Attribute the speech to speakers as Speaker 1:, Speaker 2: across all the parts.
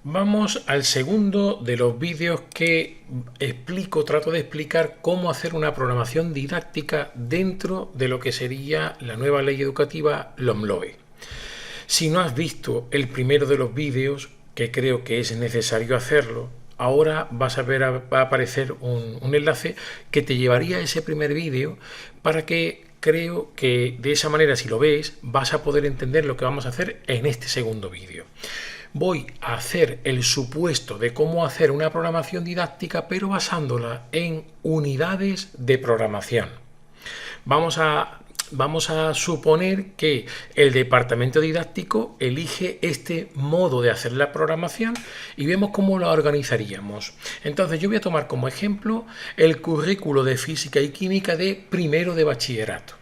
Speaker 1: Vamos al segundo de los vídeos que trato de explicar cómo hacer una programación didáctica dentro de lo que sería la nueva ley educativa LOMLOE. Si no has visto el primero de los vídeos, que creo que es necesario hacerlo, ahora vas a ver, va a aparecer un enlace que te llevaría a ese primer vídeo para que creo que de esa manera, si lo ves, vas a poder entender lo que vamos a hacer en este segundo vídeo. Voy a hacer el supuesto de cómo hacer una programación didáctica, pero basándola en unidades de programación. Vamos a suponer que el departamento didáctico elige este modo de hacer la programación y vemos cómo la organizaríamos. Entonces yo voy a tomar como ejemplo el currículo de física y química de primero de bachillerato.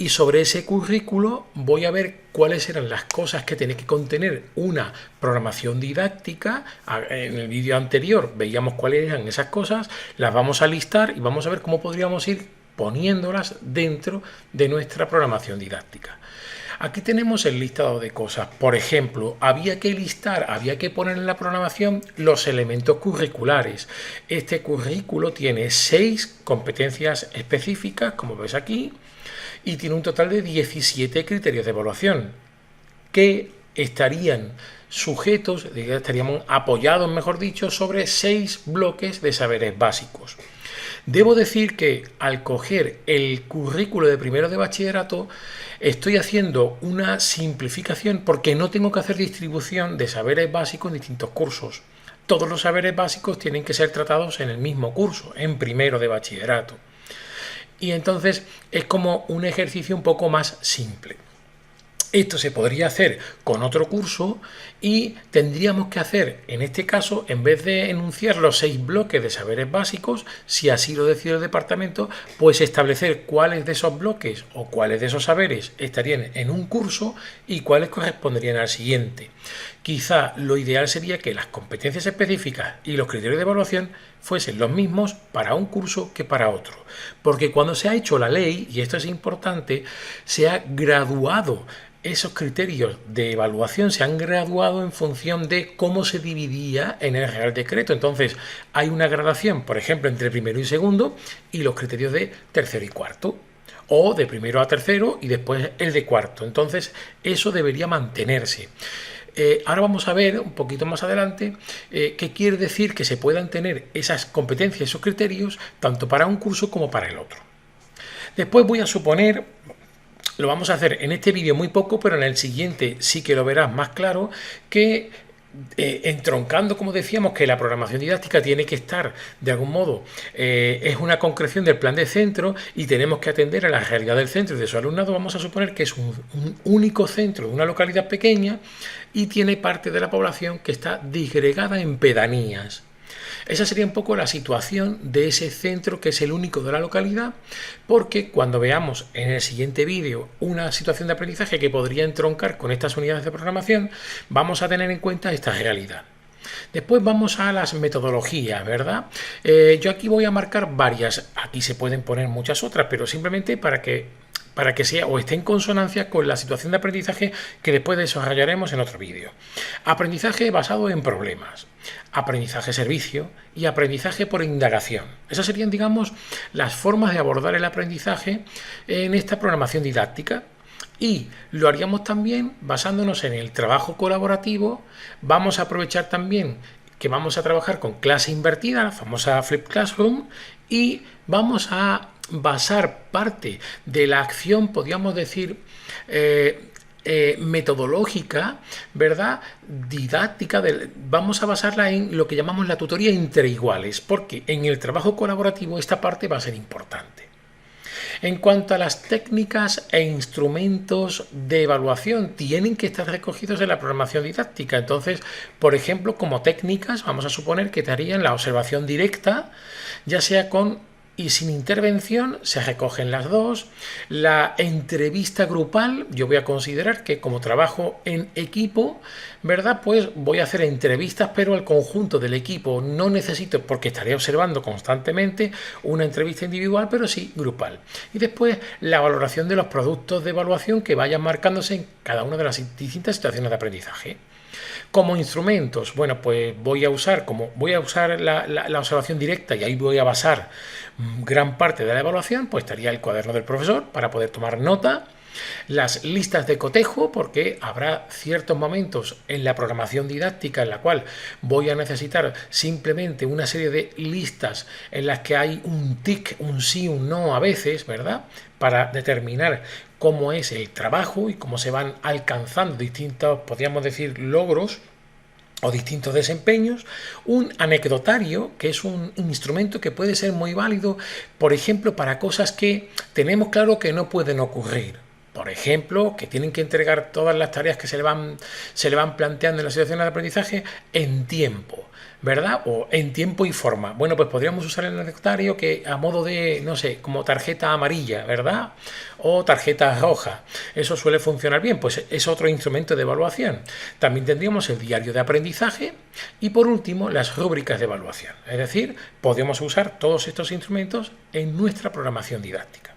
Speaker 1: Y sobre ese currículo voy a ver cuáles eran las cosas que tiene que contener una programación didáctica. En el vídeo anterior veíamos cuáles eran esas cosas, las vamos a listar y vamos a ver cómo podríamos ir poniéndolas dentro de nuestra programación didáctica. Aquí tenemos el listado de cosas. Por ejemplo, había que poner en la programación los elementos curriculares. Este currículo tiene 6 competencias específicas, como ves aquí, y tiene un total de 17 criterios de evaluación que estarían estaríamos apoyados, mejor dicho, sobre 6 bloques de saberes básicos. Debo decir que al coger el currículo de primero de bachillerato estoy haciendo una simplificación porque no tengo que hacer distribución de saberes básicos en distintos cursos. Todos los saberes básicos tienen que ser tratados en el mismo curso, en primero de bachillerato. Y entonces es como un ejercicio un poco más simple. Esto se podría hacer con otro curso y tendríamos que hacer, en este caso, en vez de enunciar los 6 bloques de saberes básicos, si así lo decide el departamento, pues establecer cuáles de esos bloques o cuáles de esos saberes estarían en un curso y cuáles corresponderían al siguiente. Quizá lo ideal sería que las competencias específicas y los criterios de evaluación fuesen los mismos para un curso que para otro. Porque cuando se ha hecho la ley, y esto es importante, se ha graduado. Esos criterios de evaluación se han graduado en función de cómo se dividía en el Real Decreto. Entonces, hay una gradación, por ejemplo, entre primero y segundo y los criterios de tercero y cuarto. O de primero a tercero y después el de cuarto. Entonces, eso debería mantenerse. Ahora vamos a ver un poquito más adelante qué quiere decir que se puedan tener esas competencias, esos criterios, tanto para un curso como para el otro. Después voy a suponer... Lo vamos a hacer en este vídeo muy poco, pero en el siguiente sí que lo verás más claro, que entroncando, como decíamos, que la programación didáctica tiene que estar, de algún modo, es una concreción del plan de centro y tenemos que atender a la realidad del centro y de su alumnado. Vamos a suponer que es un único centro de una localidad pequeña y tiene parte de la población que está disgregada en pedanías. Esa sería un poco la situación de ese centro que es el único de la localidad, porque cuando veamos en el siguiente vídeo una situación de aprendizaje que podría entroncar con estas unidades de programación, vamos a tener en cuenta esta realidad. Después vamos a las metodologías, ¿verdad? Yo aquí voy a marcar varias, aquí se pueden poner muchas otras, pero simplemente para que sea o esté en consonancia con la situación de aprendizaje que después desarrollaremos en otro vídeo. Aprendizaje basado en problemas, aprendizaje servicio y aprendizaje por indagación. Esas serían, digamos, las formas de abordar el aprendizaje en esta programación didáctica. Y lo haríamos también basándonos en el trabajo colaborativo. Vamos a aprovechar también que vamos a trabajar con clase invertida, la famosa Flip Classroom, y vamos a basar parte de la acción, podríamos decir, metodológica, ¿verdad? Didáctica, vamos a basarla en lo que llamamos la tutoría entre iguales, porque en el trabajo colaborativo esta parte va a ser importante. En cuanto a las técnicas e instrumentos de evaluación, tienen que estar recogidos en la programación didáctica. Entonces, por ejemplo, como técnicas, vamos a suponer que te harían la observación directa, ya sea con y sin intervención, se recogen las dos. La entrevista grupal, yo voy a considerar que como trabajo en equipo, ¿verdad? Pues voy a hacer entrevistas, pero al conjunto del equipo. No necesito, porque estaré observando constantemente, una entrevista individual, pero sí grupal. Y después la valoración de los productos de evaluación que vayan marcándose en cada una de las distintas situaciones de aprendizaje. Como instrumentos, bueno, pues voy a usar la observación directa y ahí voy a basar gran parte de la evaluación, pues estaría el cuaderno del profesor para poder tomar nota, las listas de cotejo, porque habrá ciertos momentos en la programación didáctica en la cual voy a necesitar simplemente una serie de listas en las que hay un tic, un sí, un no a veces, ¿verdad? Para determinar cómo es el trabajo y cómo se van alcanzando distintos, podríamos decir, logros o distintos desempeños. Un anecdotario, que es un instrumento que puede ser muy válido, por ejemplo, para cosas que tenemos claro que no pueden ocurrir. Por ejemplo, que tienen que entregar todas las tareas que se le van planteando en la situación de aprendizaje en tiempo, ¿verdad? O en tiempo y forma. Bueno, pues podríamos usar el anecdotario que a modo de, no sé, como tarjeta amarilla, ¿verdad? O tarjeta roja. Eso suele funcionar bien, pues es otro instrumento de evaluación. También tendríamos el diario de aprendizaje y por último las rúbricas de evaluación. Es decir, podemos usar todos estos instrumentos en nuestra programación didáctica.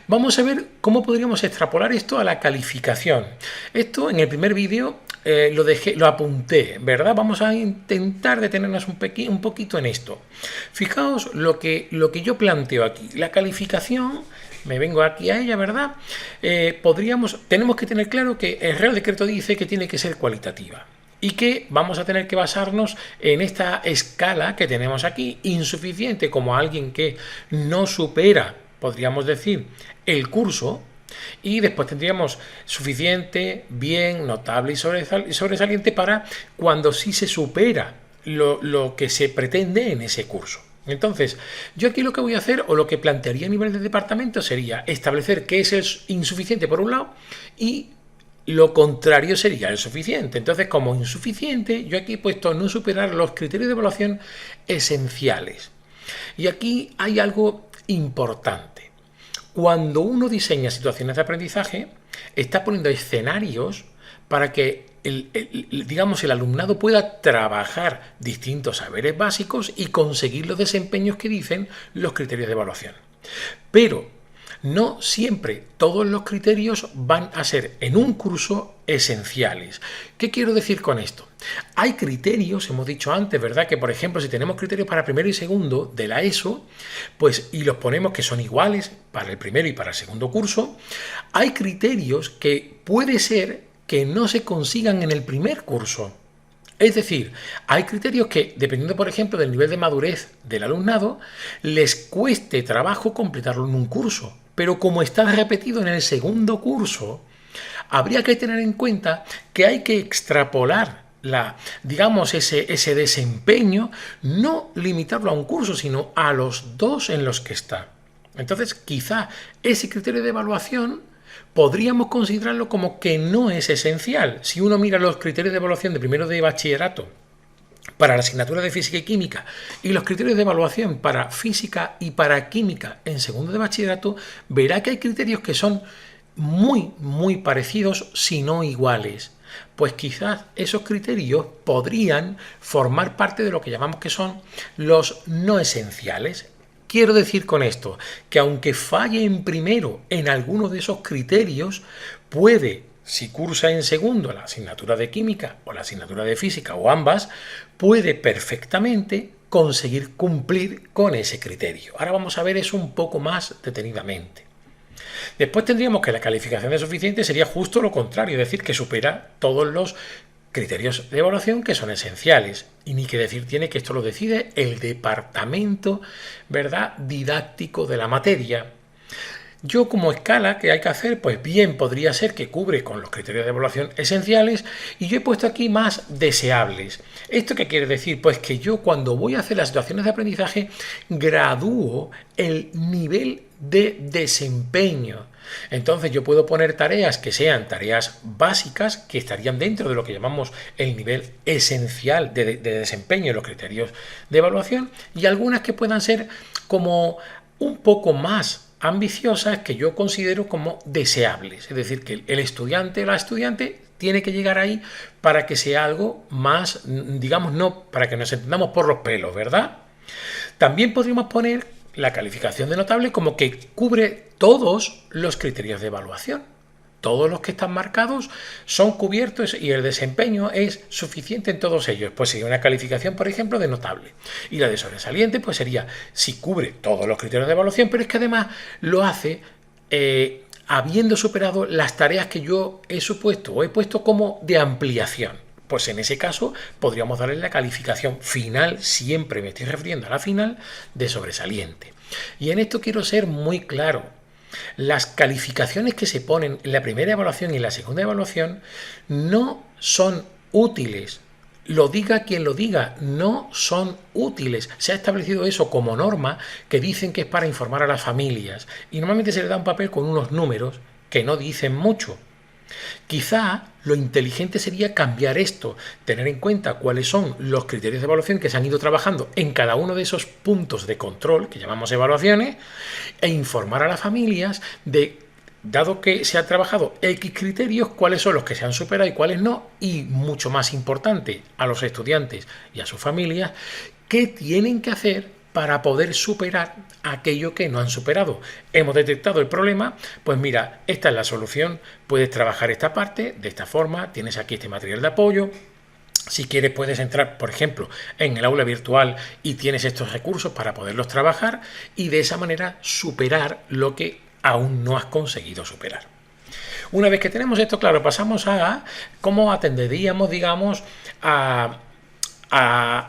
Speaker 1: Vamos a ver cómo podríamos extrapolar esto a la calificación. Esto en el primer vídeo lo apunté, ¿verdad? Vamos a intentar detenernos un poquito en esto. Fijaos lo que yo planteo aquí. La calificación, me vengo aquí a ella, ¿verdad? Tenemos que tener claro que el Real Decreto dice que tiene que ser cualitativa y que vamos a tener que basarnos en esta escala que tenemos aquí, insuficiente como alguien que no supera, podríamos decir, el curso, y después tendríamos suficiente, bien, notable y sobresaliente para cuando sí se supera lo que se pretende en ese curso. Entonces, yo aquí lo que voy a hacer, o lo que plantearía a nivel de departamento, sería establecer qué es el insuficiente por un lado y lo contrario sería el suficiente. Entonces, como insuficiente, yo aquí he puesto no superar los criterios de evaluación esenciales. Y aquí hay algo importante. Cuando uno diseña situaciones de aprendizaje, está poniendo escenarios para que el alumnado pueda trabajar distintos saberes básicos y conseguir los desempeños que dicen los criterios de evaluación. Pero no siempre todos los criterios van a ser en un curso esenciales. ¿Qué quiero decir con esto? Hay criterios, hemos dicho antes, ¿verdad? Que por ejemplo, si tenemos criterios para primero y segundo de la ESO, pues y los ponemos que son iguales para el primero y para el segundo curso, hay criterios que puede ser que no se consigan en el primer curso. Es decir, hay criterios que, dependiendo, por ejemplo, del nivel de madurez del alumnado, les cueste trabajo completarlo en un curso. Pero como está repetido en el segundo curso, habría que tener en cuenta que hay que extrapolar ese desempeño, no limitarlo a un curso, sino a los dos en los que está. Entonces, quizá ese criterio de evaluación podríamos considerarlo como que no es esencial. Si uno mira los criterios de evaluación de primero de bachillerato para la asignatura de física y química y los criterios de evaluación para física y para química en segundo de bachillerato, verá que hay criterios que son muy, muy parecidos, si no iguales. Pues quizás esos criterios podrían formar parte de lo que llamamos que son los no esenciales. Quiero decir con esto que aunque falle en primero en alguno de esos criterios, puede, si cursa en segundo la asignatura de química o la asignatura de física o ambas, puede perfectamente conseguir cumplir con ese criterio. Ahora vamos a ver eso un poco más detenidamente. Después tendríamos que la calificación de suficiente sería justo lo contrario, es decir, que supera todos los criterios de evaluación que son esenciales. Y ni que decir tiene que esto lo decide el departamento, ¿verdad?, didáctico de la materia. Yo como escala que hay que hacer, pues bien podría ser que cubre con los criterios de evaluación esenciales y yo he puesto aquí más deseables. ¿Esto qué quiere decir? Pues que yo cuando voy a hacer las situaciones de aprendizaje gradúo el nivel de desempeño. Entonces yo puedo poner tareas que sean tareas básicas que estarían dentro de lo que llamamos el nivel esencial de desempeño en los criterios de evaluación y algunas que puedan ser como un poco más ambiciosas que yo considero como deseables. Es decir, que el estudiante o la estudiante tiene que llegar ahí para que sea algo más, digamos, no para que nos entendamos por los pelos, ¿verdad? También podríamos poner la calificación de notable como que cubre todos los criterios de evaluación. todos los que están marcados son cubiertos y el desempeño es suficiente en todos ellos. Pues sería una calificación, por ejemplo, de notable. Y la de sobresaliente, pues sería si cubre todos los criterios de evaluación, pero es que además lo hace habiendo superado las tareas que yo he supuesto o he puesto como de ampliación. Pues en ese caso podríamos darle la calificación final, siempre me estoy refiriendo a la final, de sobresaliente. Y en esto quiero ser muy claro. Las calificaciones que se ponen en la primera evaluación y en la segunda evaluación no son útiles. Lo diga quien lo diga, no son útiles. Se ha establecido eso como norma que dicen que es para informar a las familias y normalmente se le da un papel con unos números que no dicen mucho. Quizá lo inteligente sería cambiar esto, tener en cuenta cuáles son los criterios de evaluación que se han ido trabajando en cada uno de esos puntos de control que llamamos evaluaciones e informar a las familias de, dado que se ha trabajado X criterios, cuáles son los que se han superado y cuáles no, y mucho más importante, a los estudiantes y a sus familias, qué tienen que hacer para poder superar aquello que no han superado. Hemos detectado el problema, pues mira, esta es la solución, puedes trabajar esta parte de esta forma, tienes aquí este material de apoyo. Si quieres puedes entrar, por ejemplo, en el aula virtual y tienes estos recursos para poderlos trabajar y de esa manera superar lo que aún no has conseguido superar. Una vez que tenemos esto claro, pasamos a cómo atenderíamos, digamos, a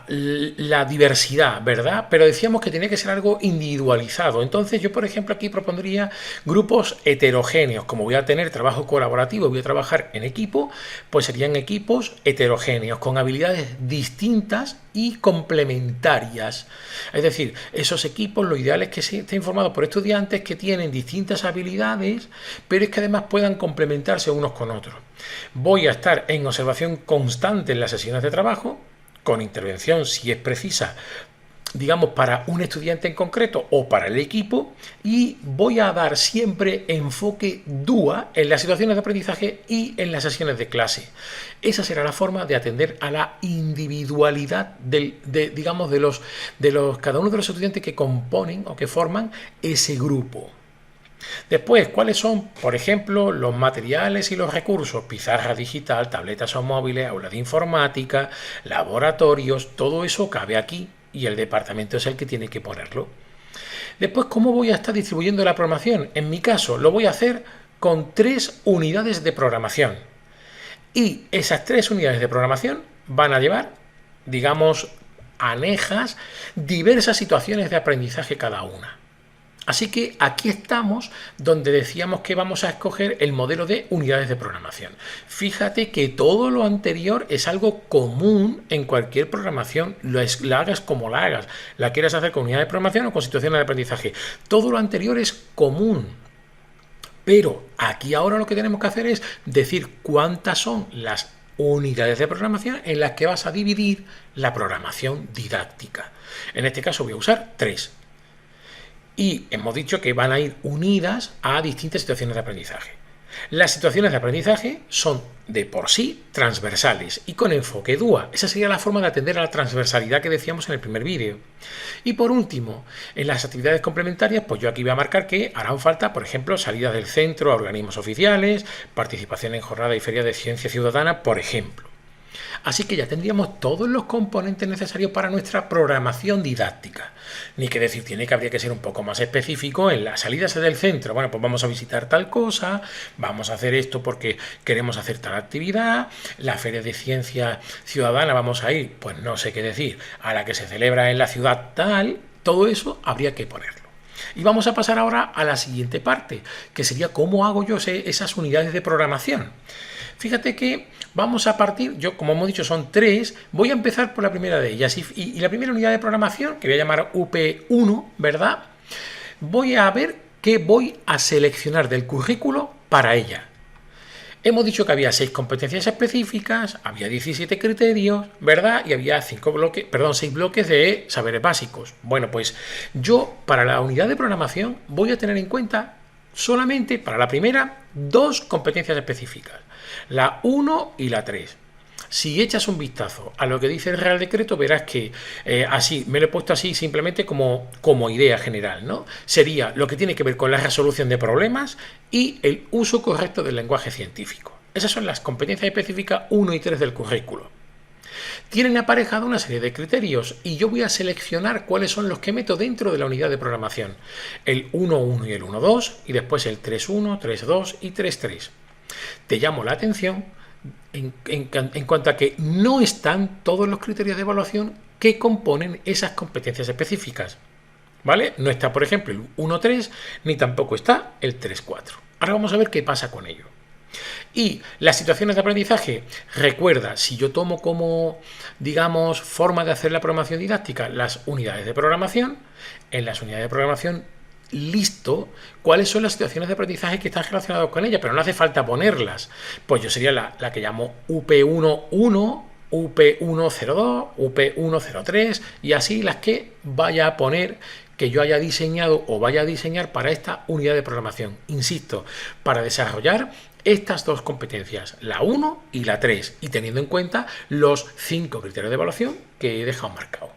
Speaker 1: la diversidad, ¿verdad? Pero decíamos que tenía que ser algo individualizado. Entonces yo, por ejemplo, aquí propondría grupos heterogéneos. Como voy a tener trabajo colaborativo, voy a trabajar en equipo, pues serían equipos heterogéneos, con habilidades distintas y complementarias. Es decir, esos equipos, lo ideal es que estén formados por estudiantes que tienen distintas habilidades, pero es que además puedan complementarse unos con otros. Voy a estar en observación constante en las sesiones de trabajo, con intervención si es precisa, digamos, para un estudiante en concreto o para el equipo, y voy a dar siempre enfoque DUA en las situaciones de aprendizaje y en las sesiones de clase. Esa será la forma de atender a la individualidad digamos, de cada uno de los estudiantes que componen o que forman ese grupo. Después, ¿cuáles son, por ejemplo, los materiales y los recursos? Pizarra digital, tabletas o móviles, aulas de informática, laboratorios, todo eso cabe aquí y el departamento es el que tiene que ponerlo. Después, ¿cómo voy a estar distribuyendo la programación? En mi caso, lo voy a hacer con 3 unidades de programación. Y esas 3 unidades de programación van a llevar, digamos, anejas diversas situaciones de aprendizaje cada una. Así que aquí estamos donde decíamos que vamos a escoger el modelo de unidades de programación. Fíjate que todo lo anterior es algo común en cualquier programación, la hagas como la hagas, la quieras hacer con unidades de programación o con situaciones de aprendizaje. Todo lo anterior es común. Pero aquí ahora lo que tenemos que hacer es decir cuántas son las unidades de programación en las que vas a dividir la programación didáctica. En este caso voy a usar 3. Y hemos dicho que van a ir unidas a distintas situaciones de aprendizaje. Las situaciones de aprendizaje son de por sí transversales y con enfoque DUA. Esa sería la forma de atender a la transversalidad que decíamos en el primer vídeo. Y por último, en las actividades complementarias, pues yo aquí voy a marcar que harán falta, por ejemplo, salidas del centro a organismos oficiales, participación en jornada y feria de ciencia ciudadana, por ejemplo. Así que ya tendríamos todos los componentes necesarios para nuestra programación didáctica. Ni que decir, habría que ser un poco más específico en las salidas del centro. Bueno, pues vamos a visitar tal cosa, vamos a hacer esto porque queremos hacer tal actividad, la feria de ciencia ciudadana vamos a ir, pues no sé qué decir, a la que se celebra en la ciudad tal, todo eso habría que ponerlo. Y vamos a pasar ahora a la siguiente parte, que sería cómo hago yo esas unidades de programación. Fíjate que vamos a partir, yo como hemos dicho son 3, voy a empezar por la primera de ellas y la primera unidad de programación, que voy a llamar UP1, ¿verdad? Voy a ver qué voy a seleccionar del currículo para ella. Hemos dicho que había 6 competencias específicas, había 17 criterios, ¿verdad? Y había 6 bloques de saberes básicos. Bueno, pues yo para la unidad de programación voy a tener en cuenta solamente para la primera 2 competencias específicas, la 1 y la 3. Si echas un vistazo a lo que dice el Real Decreto, verás que así, me lo he puesto así simplemente como idea general, ¿no? Sería lo que tiene que ver con la resolución de problemas y el uso correcto del lenguaje científico. Esas son las competencias específicas 1 y 3 del currículo. Tienen aparejado una serie de criterios y yo voy a seleccionar cuáles son los que meto dentro de la unidad de programación. El 1.1 y el 1.2 y después el 3.1, 3.2 y 3.3. Te llamo la atención en cuanto a que no están todos los criterios de evaluación que componen esas competencias específicas. ¿Vale? No está, por ejemplo, el 1.3 ni tampoco está el 3.4. Ahora vamos a ver qué pasa con ello. Y las situaciones de aprendizaje, recuerda, si yo tomo como, digamos, forma de hacer la programación didáctica las unidades de programación, en las unidades de programación listo cuáles son las situaciones de aprendizaje que están relacionadas con ella, pero no hace falta ponerlas. Pues yo sería la que llamo UP11, UP102, UP103 y así las que vaya a poner que yo haya diseñado o vaya a diseñar para esta unidad de programación. Insisto, para desarrollar estas dos competencias, la 1 y la 3, y teniendo en cuenta los 5 criterios de evaluación que he dejado marcados.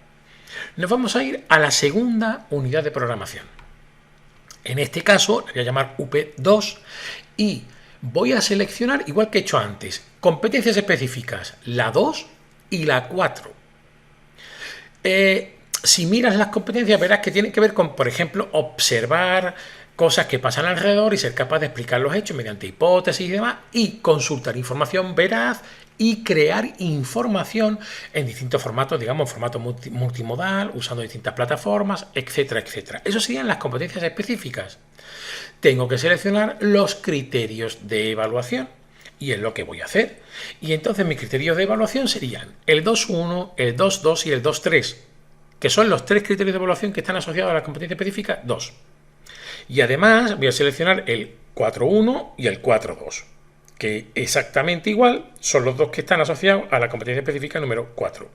Speaker 1: Nos vamos a ir a la segunda unidad de programación. En este caso, la voy a llamar UP2 y voy a seleccionar, igual que he hecho antes, competencias específicas, la 2 y la 4. Si miras las competencias, verás que tienen que ver con, por ejemplo, observar cosas que pasan alrededor y ser capaz de explicar los hechos mediante hipótesis y demás, y consultar información veraz y crear información en distintos formatos, digamos, formato multimodal, usando distintas plataformas, etcétera, etcétera. Eso serían las competencias específicas. Tengo que seleccionar los criterios de evaluación y es lo que voy a hacer. Y entonces mis criterios de evaluación serían el 2.1, el 2.2 y el 2.3, que son los 3 criterios de evaluación que están asociados a la competencia específica 2. Y además voy a seleccionar el 4.1 y el 4.2, que exactamente igual son los dos que están asociados a la competencia específica número 4.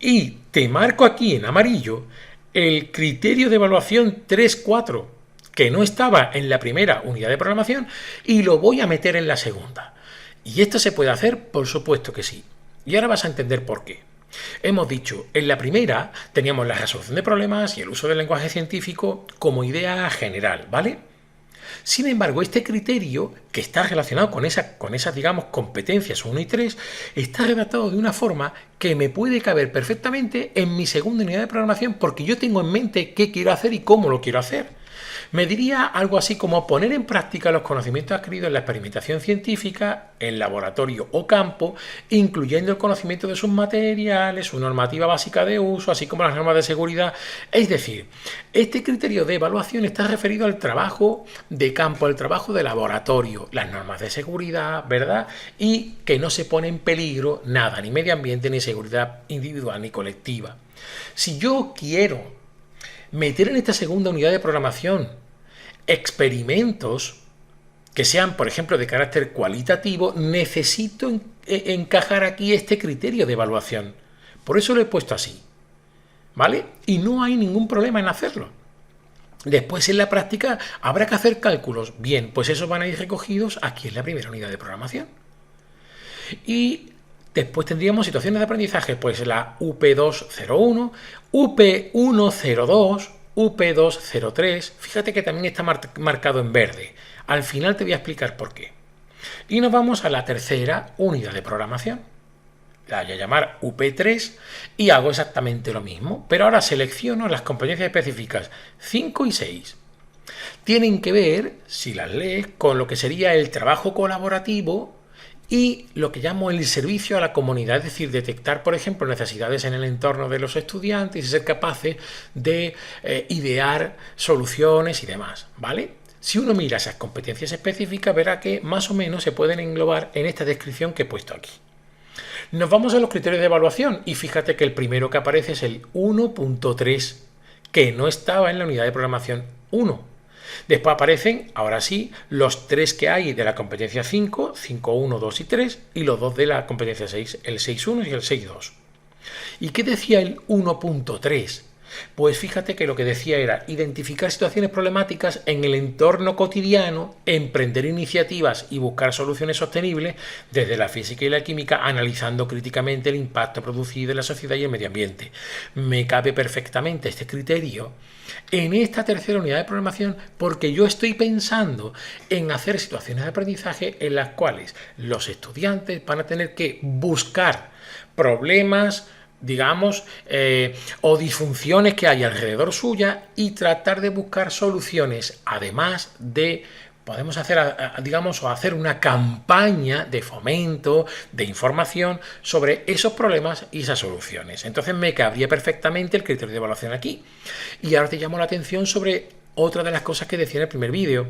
Speaker 1: Y te marco aquí en amarillo el criterio de evaluación 3.4, que no estaba en la primera unidad de programación y lo voy a meter en la segunda. ¿Y esto se puede hacer? Por supuesto que sí. Y ahora vas a entender por qué. Hemos dicho, en la primera teníamos la resolución de problemas y el uso del lenguaje científico como idea general, ¿vale? Sin embargo, este criterio, que está relacionado con esas, digamos, competencias 1 y 3, está redactado de una forma que me puede caber perfectamente en mi segunda unidad de programación porque yo tengo en mente qué quiero hacer y cómo lo quiero hacer. Me diría algo así como poner en práctica los conocimientos adquiridos en la experimentación científica, en laboratorio o campo, incluyendo el conocimiento de sus materiales, su normativa básica de uso, así como las normas de seguridad. Es decir, este criterio de evaluación está referido al trabajo de campo, al trabajo de laboratorio, las normas de seguridad, ¿verdad? Y que no se pone en peligro nada, ni medio ambiente, ni seguridad individual, ni colectiva. Si yo quiero meter en esta segunda unidad de programación experimentos que sean, por ejemplo, de carácter cualitativo, necesito encajar aquí este criterio de evaluación. Por eso lo he puesto así, ¿vale? Y no hay ningún problema en hacerlo. Después, en la práctica, habrá que hacer cálculos. Bien, pues esos van a ir recogidos aquí en la primera unidad de programación. Y después tendríamos situaciones de aprendizaje, pues la UP201, UP102, UP203, fíjate que también está marcado en verde. Al final te voy a explicar por qué. Y nos vamos a la tercera unidad de programación. La voy a llamar UP3 y hago exactamente lo mismo, pero ahora selecciono las competencias específicas 5 y 6. Tienen que ver, si las lees, con lo que sería el trabajo colaborativo y lo que llamo el servicio a la comunidad, es decir, detectar, por ejemplo, necesidades en el entorno de los estudiantes y ser capaces de idear soluciones y demás, ¿vale? Si uno mira esas competencias específicas, verá que más o menos se pueden englobar en esta descripción que he puesto aquí. Nos vamos a los criterios de evaluación y fíjate que el primero que aparece es el 1.3, que no estaba en la unidad de programación 1. Después aparecen, ahora sí, los 3 que hay de la competencia 5, 5.1, 2 y 3, y los 2 de la competencia 6, el 6.1 y el 6.2. ¿Y qué decía el 1.3? Pues fíjate que lo que decía era identificar situaciones problemáticas en el entorno cotidiano, emprender iniciativas y buscar soluciones sostenibles desde la física y la química, analizando críticamente el impacto producido en la sociedad y el medio ambiente. Me cabe perfectamente este criterio en esta tercera unidad de programación porque yo estoy pensando en hacer situaciones de aprendizaje en las cuales los estudiantes van a tener que buscar problemas, digamos, o disfunciones que hay alrededor suya y tratar de buscar soluciones, además de podemos hacer, digamos, o hacer una campaña de fomento, de información sobre esos problemas y esas soluciones. Entonces me cabría perfectamente el criterio de evaluación aquí. Y ahora te llamo la atención sobre otra de las cosas que decía en el primer vídeo.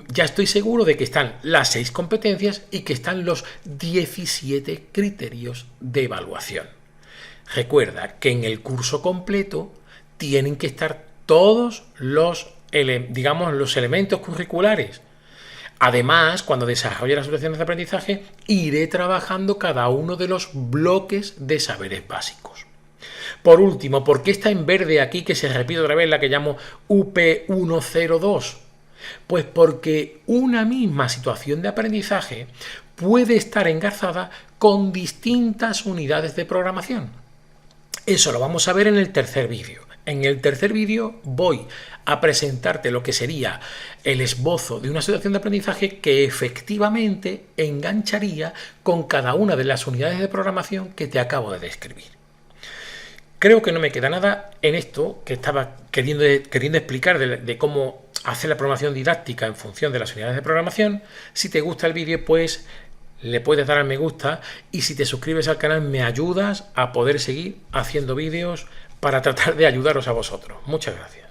Speaker 1: Ya estoy seguro de que están las 6 competencias y que están los 17 criterios de evaluación. Recuerda que en el curso completo tienen que estar todos los elementos curriculares. Además, cuando desarrolle las soluciones de aprendizaje, iré trabajando cada uno de los bloques de saberes básicos. Por último, ¿por qué está en verde aquí, que se repite otra vez, la que llamo UP102? Pues porque una misma situación de aprendizaje puede estar engarzada con distintas unidades de programación. Eso lo vamos a ver en el tercer vídeo. En el tercer vídeo voy a presentarte lo que sería el esbozo de una situación de aprendizaje que efectivamente engancharía con cada una de las unidades de programación que te acabo de describir. Creo que no me queda nada en esto que estaba queriendo explicar de cómo hacer la programación didáctica en función de las unidades de programación. Si te gusta el vídeo, pues le puedes dar al me gusta, y si te suscribes al canal me ayudas a poder seguir haciendo vídeos para tratar de ayudaros a vosotros. Muchas gracias.